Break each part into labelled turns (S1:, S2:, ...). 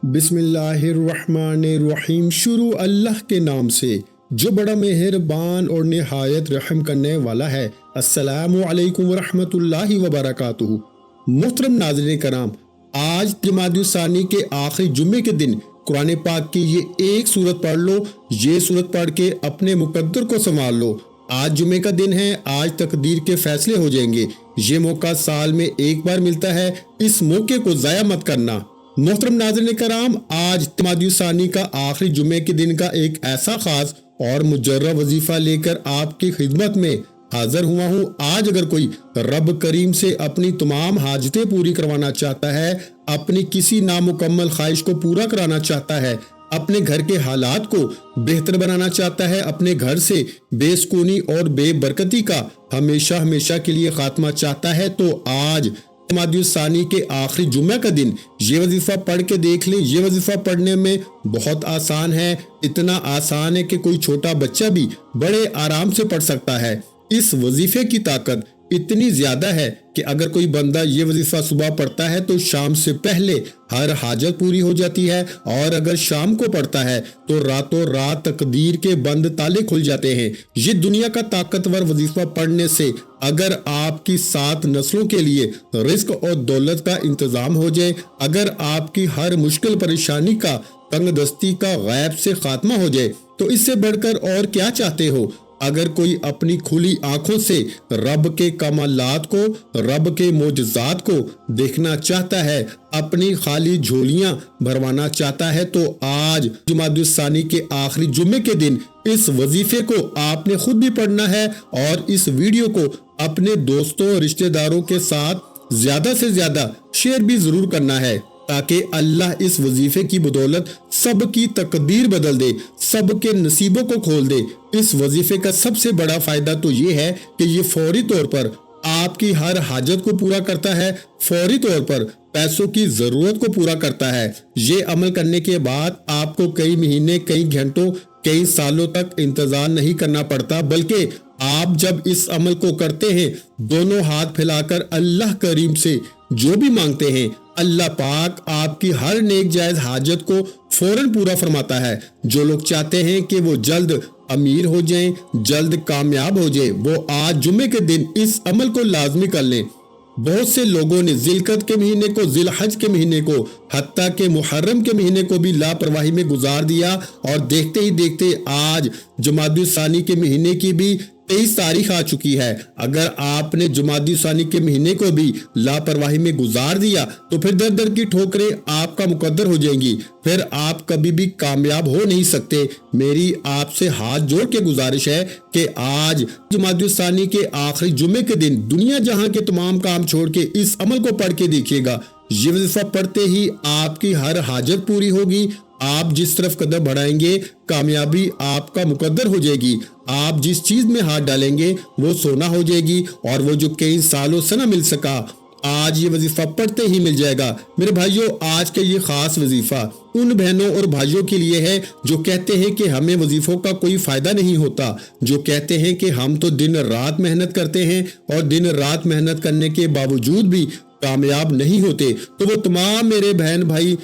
S1: بسم اللہ الرحمن الرحیم۔ شروع اللہ کے نام سے جو بڑا مہربان اور نہایت رحم کرنے والا ہے۔ السلام علیکم ورحمۃ اللہ وبرکاتہ۔ محترم ناظرین کرام، آج جمادی الثانی کے آخری جمعے کے دن قرآن پاک کی یہ ایک سورت پڑھ لو، یہ سورت پڑھ کے اپنے مقدر کو سنوار لو۔ آج جمعے کا دن ہے، آج تقدیر کے فیصلے ہو جائیں گے۔ یہ موقع سال میں ایک بار ملتا ہے، اس موقع کو ضائع مت کرنا۔ محترم ناظرین کرام، آج جمادی الثانی کا آخری جمعے کے دن کا ایک ایسا خاص اور مجرب وظیفہ لے کر آپ کی خدمت میں حاضر ہوا ہوں۔ آج اگر کوئی رب کریم سے اپنی تمام حاجتیں پوری کروانا چاہتا ہے، اپنی کسی نامکمل خواہش کو پورا کرانا چاہتا ہے، اپنے گھر کے حالات کو بہتر بنانا چاہتا ہے، اپنے گھر سے بے سکونی اور بے برکتی کا ہمیشہ کے لیے خاتمہ چاہتا ہے، تو آج جمادی الثانی کے آخری جمعہ کا دن یہ وظیفہ پڑھ کے دیکھ لیں۔ یہ وظیفہ پڑھنے میں بہت آسان ہے، اتنا آسان ہے کہ کوئی چھوٹا بچہ بھی بڑے آرام سے پڑھ سکتا ہے۔ اس وظیفے کی طاقت اتنی زیادہ ہے کہ اگر کوئی بندہ یہ وظیفہ صبح پڑھتا ہے تو شام سے پہلے ہر حاجت پوری ہو جاتی ہے، اور اگر شام کو پڑھتا ہے تو راتوں رات تقدیر کے بند تالے کھل جاتے ہیں۔ یہ دنیا کا طاقتور وظیفہ پڑھنے سے اگر آپ کی 7 نسلوں کے لیے رزق اور دولت کا انتظام ہو جائے، اگر آپ کی ہر مشکل پریشانی کا تنگ دستی کا غیب سے خاتمہ ہو جائے، تو اس سے بڑھ کر اور کیا چاہتے ہو؟ اگر کوئی اپنی کھلی آنکھوں سے رب کے کمالات کو، رب کے معجزات کو دیکھنا چاہتا ہے، اپنی خالی جھولیاں بھروانا چاہتا ہے، تو آج جمادی الثانی کے آخری جمعے کے دن اس وظیفے کو آپ نے خود بھی پڑھنا ہے، اور اس ویڈیو کو اپنے دوستوں اور رشتہ داروں کے ساتھ زیادہ سے زیادہ شیئر بھی ضرور کرنا ہے، تاکہ اللہ اس وظیفے کی بدولت سب کی تقدیر بدل دے، سب کے نصیبوں کو کھول دے۔ اس وظیفے کا سب سے بڑا فائدہ تو یہ ہے کہ یہ فوری طور پر آپ کی ہر حاجت کو پورا کرتا ہے، فوری طور پر پیسوں کی ضرورت کو پورا کرتا ہے۔ یہ عمل کرنے کے بعد آپ کو کئی مہینے، کئی گھنٹوں، کئی سالوں تک انتظار نہیں کرنا پڑتا، بلکہ آپ جب اس عمل کو کرتے ہیں، دونوں ہاتھ پھیلا کر اللہ کریم سے جو بھی مانگتے ہیں، اللہ پاک آپ کی ہر نیک جائز حاجت کو فوراً پورا فرماتا ہے۔ جو لوگ چاہتے ہیں کہ وہ جلد امیر ہو جائیں، جلد کامیاب ہو جائیں، وہ آج جمعے کے دن اس عمل کو لازمی کر لیں۔ بہت سے لوگوں نے ذی القعدہ کے مہینے کو، ذی الحج کے مہینے کو، حتیٰ کہ محرم کے مہینے کو بھی لاپرواہی میں گزار دیا، اور دیکھتے ہی دیکھتے آج جمادی الثانی کے مہینے کی بھی 23 تاریخ آ چکی ہے۔ اگر آپ نے جمادی الثانی کے مہینے کو بھی لاپرواہی میں گزار دیا تو پھر در در کی ٹھوکریں آپ کا مقدر ہو جائیں گی، پھر آپ کبھی بھی کامیاب ہو نہیں سکتے۔ میری آپ سے ہاتھ جوڑ کے گزارش ہے کہ آج جمادی الثانی کے آخری جمعے کے دن دنیا جہاں کے تمام کام چھوڑ کے اس عمل کو پڑھ کے دیکھیے گا۔ یہ وظیفہ پڑھتے ہی آپ کی ہر حاجت پوری ہوگی، آپ جس طرف قدم بڑھائیں گے کامیابی آپ کا مقدر ہو جائے گی، آپ جس چیز میں ہاتھ ڈالیں گے وہ سونا ہو جائے گی، اور وہ جو کئی سالوں سے نہ مل سکا آج یہ وظیفہ پڑھتے ہی مل جائے گا۔ میرے بھائیوں، آج کا یہ خاص وظیفہ ان بہنوں اور بھائیوں کے لیے ہے جو کہتے ہیں کہ ہمیں وظیفوں کا کوئی فائدہ نہیں ہوتا، جو کہتے ہیں کہ ہم تو دن رات محنت کرتے ہیں اور دن رات محنت کرنے کے باوجود بھی کامیاب نہیں ہوتے۔ تو وہ تمام میرے بہن بھائی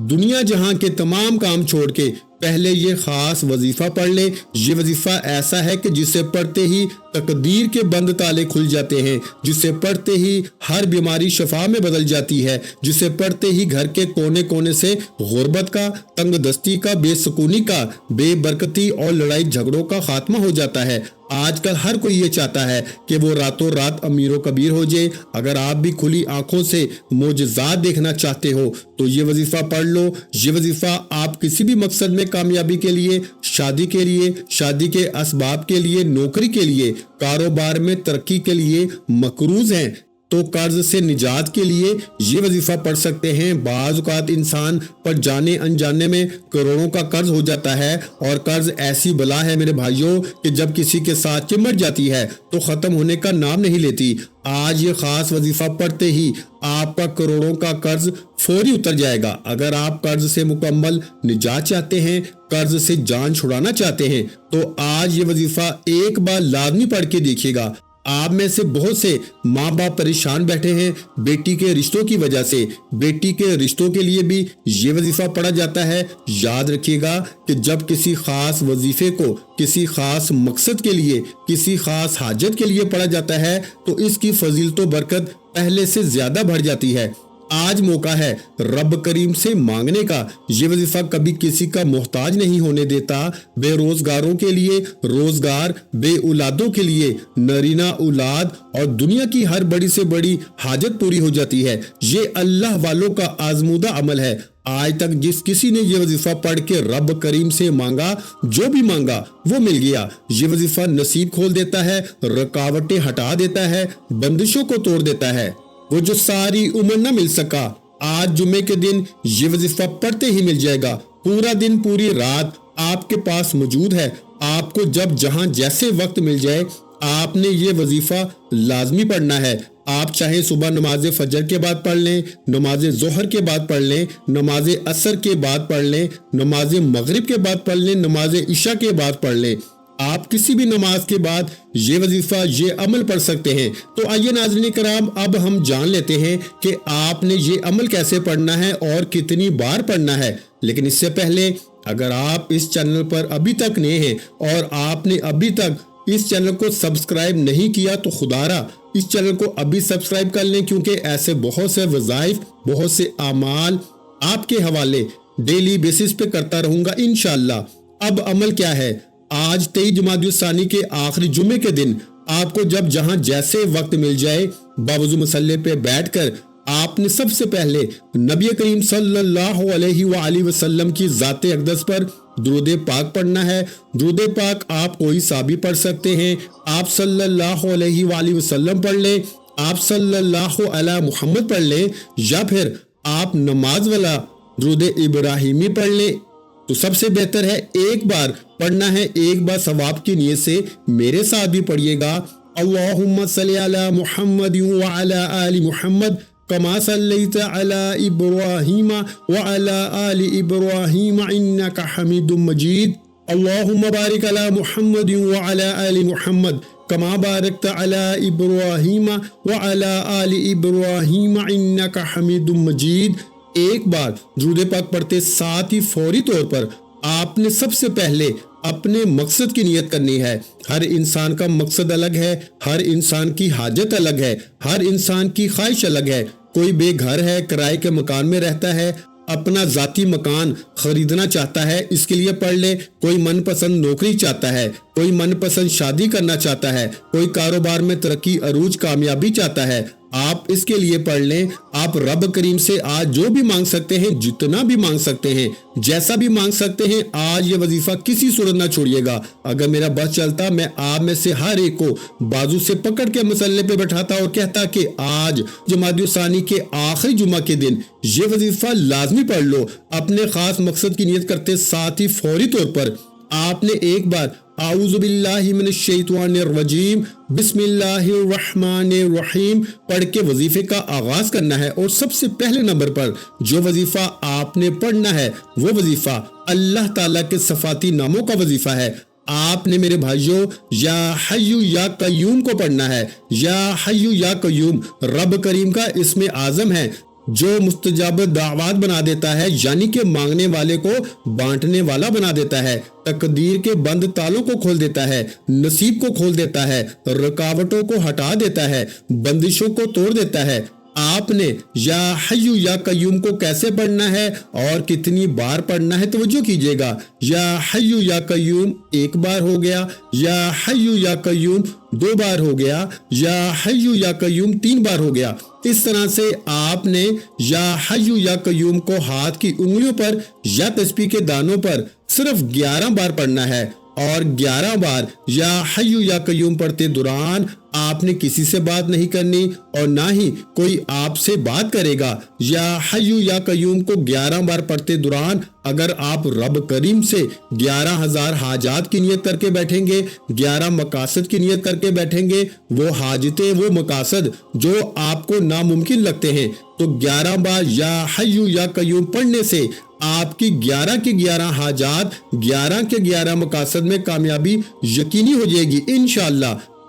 S1: دنیا جہاں کے تمام کام چھوڑ کے پہلے یہ خاص وظیفہ پڑھ لیں۔ یہ وظیفہ ایسا ہے کہ جسے پڑھتے ہی تقدیر کے بند تالے کھل جاتے ہیں، جسے پڑھتے ہی ہر بیماری شفا میں بدل جاتی ہے، جسے پڑھتے ہی گھر کے کونے کونے سے غربت کا، تنگ دستی کا، بے سکونی کا، بے برکتی اور لڑائی جھگڑوں کا خاتمہ ہو جاتا ہے۔ آج کل ہر کوئی یہ چاہتا ہے کہ وہ راتوں رات امیر و کبیر ہو جائے۔ اگر آپ بھی کھلی آنکھوں سے معجزات دیکھنا چاہتے ہو تو یہ وظیفہ پڑھ لو۔ یہ وظیفہ آپ کسی بھی مقصد میں کامیابی کے لیے، شادی کے لیے، شادی کے اسباب کے لیے، نوکری کے لیے، کاروبار میں ترقی کے لیے مقروض ہیں تو قرض سے نجات کے لیے یہ وظیفہ پڑھ سکتے ہیں۔ بعض اوقات انسان پر جانے انجانے میں کروڑوں کا قرض ہو جاتا ہے، اور قرض ایسی بلا ہے میرے بھائیوں کہ جب کسی کے ساتھ چمٹ جاتی ہے تو ختم ہونے کا نام نہیں لیتی۔ آج یہ خاص وظیفہ پڑھتے ہی آپ کا کروڑوں کا قرض فوری اتر جائے گا۔ اگر آپ قرض سے مکمل نجات چاہتے ہیں، قرض سے جان چھڑانا چاہتے ہیں، تو آج یہ وظیفہ ایک بار لازمی پڑھ کے دیکھیے گا۔ آپ میں سے بہت سے ماں باپ پریشان بیٹھے ہیں بیٹی کے رشتوں کی وجہ سے۔ بیٹی کے رشتوں کے لیے بھی یہ وظیفہ پڑھا جاتا ہے۔ یاد رکھیے گا کہ جب کسی خاص وظیفے کو کسی خاص مقصد کے لیے، کسی خاص حاجت کے لیے پڑھا جاتا ہے تو اس کی فضیلت و برکت پہلے سے زیادہ بڑھ جاتی ہے۔ آج موقع ہے رب کریم سے مانگنے کا۔ یہ وظیفہ کبھی کسی کا محتاج نہیں ہونے دیتا۔ بے روزگاروں کے لیے روزگار، بے اولادوں کے لیے نرینہ اولاد، اور دنیا کی ہر بڑی سے بڑی حاجت پوری ہو جاتی ہے۔ یہ اللہ والوں کا آزمودہ عمل ہے۔ آج تک جس کسی نے یہ وظیفہ پڑھ کے رب کریم سے مانگا، جو بھی مانگا وہ مل گیا۔ یہ وظیفہ نصیب کھول دیتا ہے، رکاوٹیں ہٹا دیتا ہے، بندشوں کو توڑ دیتا ہے۔ وہ جو ساری عمر نہ مل سکا، آج جمعے کے دن یہ وظیفہ پڑھتے ہی مل جائے گا۔ پورا دن پوری رات آپ کے پاس موجود ہے۔ آپ کو جب جہاں جیسے وقت مل جائے آپ نے یہ وظیفہ لازمی پڑھنا ہے۔ آپ چاہے صبح نماز فجر کے بعد پڑھ لیں، نماز ظہر کے بعد پڑھ لیں، نماز عصر کے بعد پڑھ لیں، نماز مغرب کے بعد پڑھ لیں، نماز عشاء کے بعد پڑھ لیں۔ آپ کسی بھی نماز کے بعد یہ وظیفہ، یہ عمل پڑھ سکتے ہیں۔ تو آئیے ناظرین کرام، اب ہم جان لیتے ہیں کہ آپ نے یہ عمل کیسے پڑھنا ہے اور کتنی بار پڑھنا ہے۔ لیکن اس سے پہلے اگر آپ اس چینل پر ابھی تک نئے ہیں اور آپ نے ابھی تک اس چینل کو سبسکرائب نہیں کیا تو خدارا اس چینل کو ابھی سبسکرائب کر لیں، کیونکہ ایسے بہت سے وظائف، بہت سے اعمال آپ کے حوالے ڈیلی بیسس پہ کرتا رہوں گا انشاءاللہ۔ اب عمل کیا ہے؟ آج 23 جمادی الثانی کے آخری جمعے کے دن آپ کو جب جہاں جیسے وقت مل جائے، باوضو مصلی پہ بیٹھ کر آپ نے سب سے پہلے نبی کریم صلی اللہ علیہ وآلہ وسلم کی ذات اقدس پر درود پاک پڑھنا ہے۔ درود پاک آپ کوئی سا بھی پڑھ سکتے ہیں۔ آپ صلی اللہ علیہ وآلہ وسلم پڑھ لیں، آپ صلی اللہ علی محمد پڑھ لیں، یا پھر آپ نماز والا درود ابراہیمی پڑھ لیں تو سب سے بہتر ہے ایک بار پڑھنا ہے۔ ایک بار ثواب کی نیت سے میرے ساتھ بھی پڑھیے گا۔ اللہم صلی علی محمد وعلی آل محمد کما صلیت علی ابراہیم وعلی آل ابراہیم انک حمید مجید۔ اللہم بارک علی محمد وعلی آل محمد کما بارکت علی ابراہیم وعلی آل ابراہیم انک حمید مجید۔ ایک بار درود پاک پڑھتے ساتھ ہی فوری طور پر آپ نے سب سے پہلے اپنے مقصد کی نیت کرنی ہے۔ ہر انسان کا مقصد الگ ہے، ہر انسان کی حاجت الگ ہے، ہر انسان کی خواہش الگ ہے۔ کوئی بے گھر ہے، کرائے کے مکان میں رہتا ہے، اپنا ذاتی مکان خریدنا چاہتا ہے، اس کے لیے پڑھ لے۔ کوئی من پسند نوکری چاہتا ہے، کوئی من پسند شادی کرنا چاہتا ہے، کوئی کاروبار میں ترقی عروج کامیابی چاہتا ہے، آپ اس کے لیے پڑھ لیں۔ آپ رب کریم سے آج جو بھی مانگ سکتے ہیں، جتنا بھی مانگ سکتے ہیں، جیسا بھی مانگ سکتے ہیں، آج یہ وظیفہ کسی صورت نہ چھوڑیے گا۔ اگر میرا بس چلتا میں آپ میں سے ہر ایک کو بازو سے پکڑ کے مصلی پہ بٹھاتا اور کہتا کہ آج جمادی الثانی کے آخری جمعہ کے دن یہ وظیفہ لازمی پڑھ لو۔ اپنے خاص مقصد کی نیت کرتے ساتھ ہی فوری طور پر آپ نے ایک بار اعوذ باللہ من الشیطان الرجیم بسم اللہ الرحمن الرحیم پڑھ کے وظیفے کا آغاز کرنا ہے۔ اور سب سے پہلے نمبر پر جو وظیفہ آپ نے پڑھنا ہے وہ وظیفہ اللہ تعالیٰ کے صفاتی ناموں کا وظیفہ ہے۔ آپ نے میرے بھائیوں یا حی یا قیوم کو پڑھنا ہے۔ یا حی یا قیوم رب کریم کا اسم اعظم ہے جو مستجاب دعوات بنا دیتا ہے، یعنی کہ مانگنے والے کو بانٹنے والا بنا دیتا ہے، تقدیر کے بند تالوں کو کھول دیتا ہے، نصیب کو کھول دیتا ہے، رکاوٹوں کو ہٹا دیتا ہے، بندشوں کو توڑ دیتا ہے۔ آپ نے یا حی یا قیوم کو کیسے پڑھنا ہے اور کتنی بار پڑھنا ہے توجہ کیجئے گا۔ یا حی یا قیوم ایک بار ہو گیا، یا حی یا قیوم 2 بار ہو گیا، یا حی یا قیوم 3 بار ہو گیا۔ اس طرح سے آپ نے یا حی یا قیوم کو ہاتھ کی انگلیوں پر یا تسبیح کے دانوں پر صرف 11 بار پڑھنا ہے۔ اور 11 بار یا حی یا قیوم پڑھتے دوران آپ نے کسی سے بات نہیں کرنی اور نہ ہی کوئی آپ سے بات کرے گا۔ یا حی یا قیوم کو 11 بار پڑھتے دوران اگر آپ رب کریم سے 11,000 حاجات کی نیت کر کے بیٹھیں گے، 11 مقاصد کی نیت کر کے بیٹھیں گے، وہ حاجتیں، وہ مقاصد جو آپ کو ناممکن لگتے ہیں، تو 11 بار یا حی یا قیوم پڑھنے سے آپ کی 11 کے 11 حاجات، 11 کے 11 مقاصد میں کامیابی یقینی ہو جائے گی انشاءاللہ۔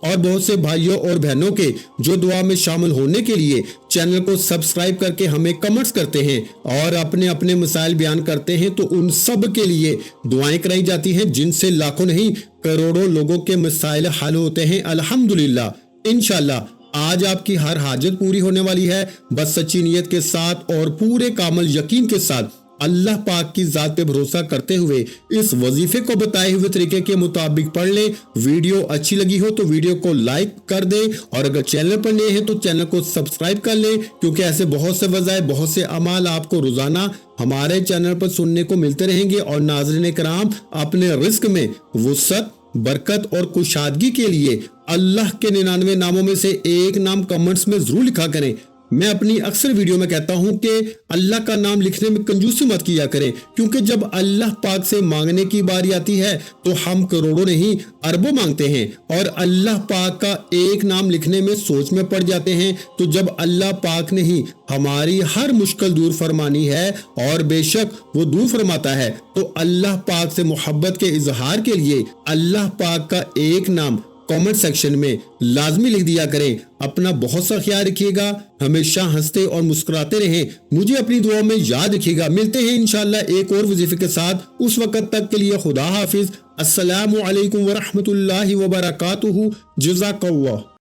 S1: اور بہت سے بھائیوں اور بہنوں کے جو دعا میں شامل ہونے کے لیے چینل کو سبسکرائب کر کے ہمیں کمنٹس کرتے ہیں اور اپنے اپنے مسائل بیان کرتے ہیں، تو ان سب کے لیے دعائیں کرائی جاتی ہیں، جن سے لاکھوں نہیں کروڑوں لوگوں کے مسائل حل ہوتے ہیں الحمدللہ۔ انشاءاللہ آج آپ کی ہر حاجت پوری ہونے والی ہے، بس سچی نیت کے ساتھ اور پورے کامل یقین کے ساتھ اللہ پاک کی ذات پہ بھروسہ کرتے ہوئے اس وظیفے کو بتائے ہوئے طریقے کے مطابق پڑھ لیں۔ ویڈیو اچھی لگی ہو تو ویڈیو کو لائک کر دیں، اور اگر چینل پر نئے ہیں تو چینل کو سبسکرائب کر لیں، کیونکہ ایسے بہت سے وظائف، بہت سے اعمال آپ کو روزانہ ہمارے چینل پر سننے کو ملتے رہیں گے۔ اور ناظرین کرام، اپنے رزق میں وسعت، برکت اور کشادگی کے لیے اللہ کے 99 ناموں میں سے ایک نام کمنٹس میں ضرور لکھا کریں۔ میں اپنی اکثر ویڈیو میں کہتا ہوں کہ اللہ کا نام لکھنے میں کنجوسی مت کیا کریں، کیونکہ جب اللہ پاک سے مانگنے کی باری آتی ہے تو ہم کروڑوں نہیں اربوں مانگتے ہیں، اور اللہ پاک کا ایک نام لکھنے میں سوچ میں پڑ جاتے ہیں۔ تو جب اللہ پاک نے ہی ہماری ہر مشکل دور فرمانی ہے، اور بے شک وہ دور فرماتا ہے، تو اللہ پاک سے محبت کے اظہار کے لیے اللہ پاک کا ایک نام کامنٹ سیکشن میں لازمی لکھ دیا کریں۔ اپنا بہت سا خیال رکھیے گا، ہمیشہ ہنستے اور مسکراتے رہیں، مجھے اپنی دعاؤں میں یاد رکھیے گا۔ ملتے ہیں انشاءاللہ ایک اور وظیفے کے ساتھ، اس وقت تک کے لیے خدا حافظ۔ السلام علیکم ورحمۃ اللہ وبرکاتہ۔ جزاک اللہ۔